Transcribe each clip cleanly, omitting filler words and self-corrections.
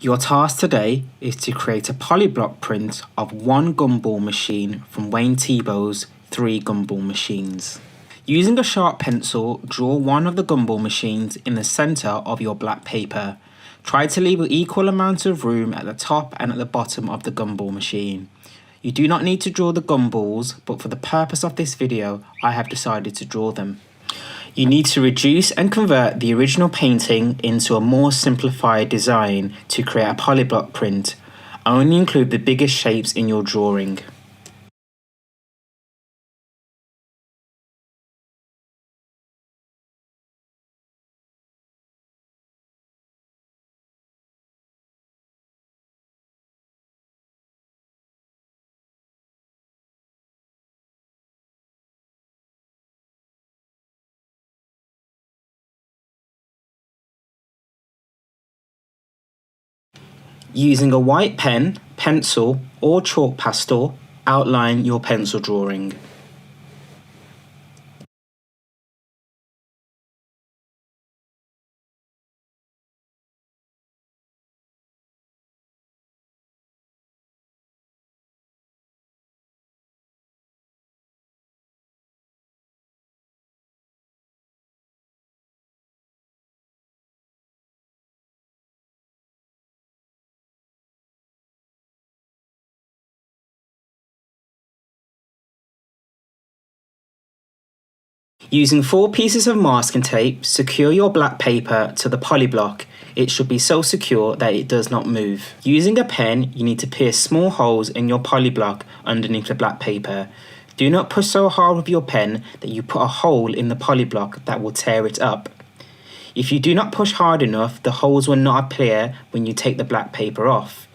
Your task today is to create a polyblock print of one gumball machine from Wayne Thiebaud's 3 gumball machines. Using a sharp pencil, draw one of the gumball machines in the center of your black paper. Try to leave an equal amount of room at the top and at the bottom of the gumball machine. You do not need to draw the gumballs, but for the purpose of this video, I have decided to draw them. You need to reduce and convert the original painting into a more simplified design to create a polyblock print. Only include the biggest shapes in your drawing. Using a white pen, pencil or chalk pastel, outline your pencil drawing. Using 4 pieces of masking tape, secure your black paper to the polyblock. It should be so secure that it does not move. Using a pen, you need to pierce small holes in your polyblock underneath the black paper. Do not push so hard with your pen that you put a hole in the polyblock that will tear it up. If you do not push hard enough, the holes will not appear when you take the black paper off.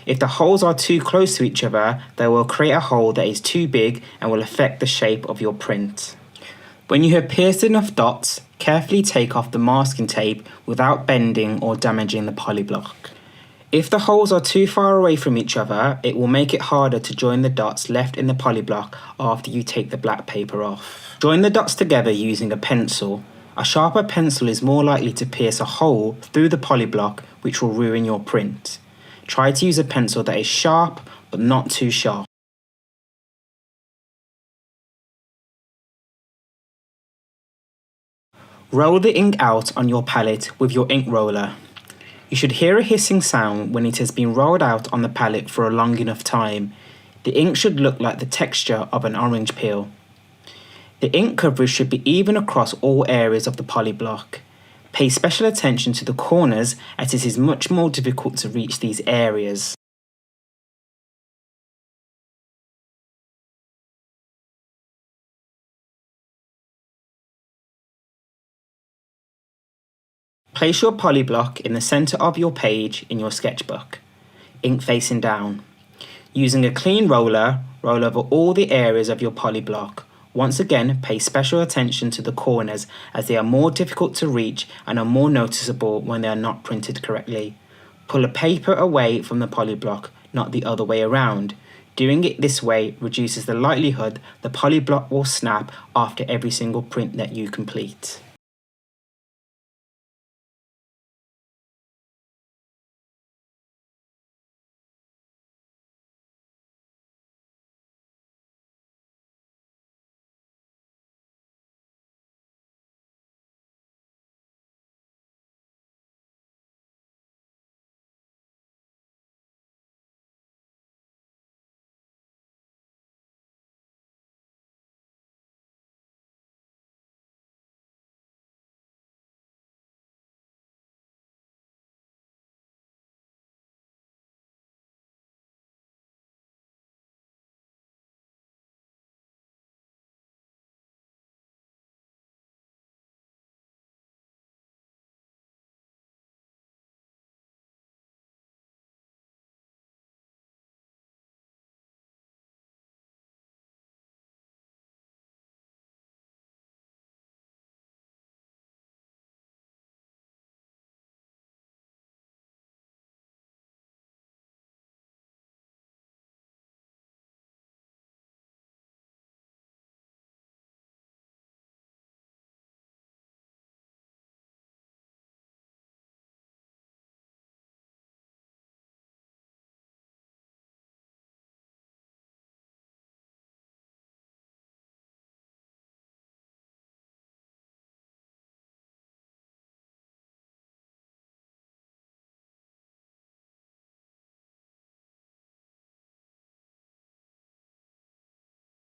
If the holes are too close to each other, they will create a hole that is too big and will affect the shape of your print. When you have pierced enough dots, carefully take off the masking tape without bending or damaging the polyblock. If the holes are too far away from each other, it will make it harder to join the dots left in the polyblock after you take the black paper off. Join the dots together using a pencil. A sharper pencil is more likely to pierce a hole through the polyblock, which will ruin your print. Try to use a pencil that is sharp but not too sharp. Roll the ink out on your palette with your ink roller. You should hear a hissing sound when it has been rolled out on the palette for a long enough time. The ink should look like the texture of an orange peel. The ink coverage should be even across all areas of the polyblock. Pay special attention to the corners as it is much more difficult to reach these areas. Place your polyblock in the center of your page in your sketchbook, ink facing down. Using a clean roller, roll over all the areas of your polyblock. Once again, pay special attention to the corners as they are more difficult to reach and are more noticeable when they are not printed correctly. Pull a paper away from the polyblock, not the other way around. Doing it this way reduces the likelihood the polyblock will snap after every single print that you complete.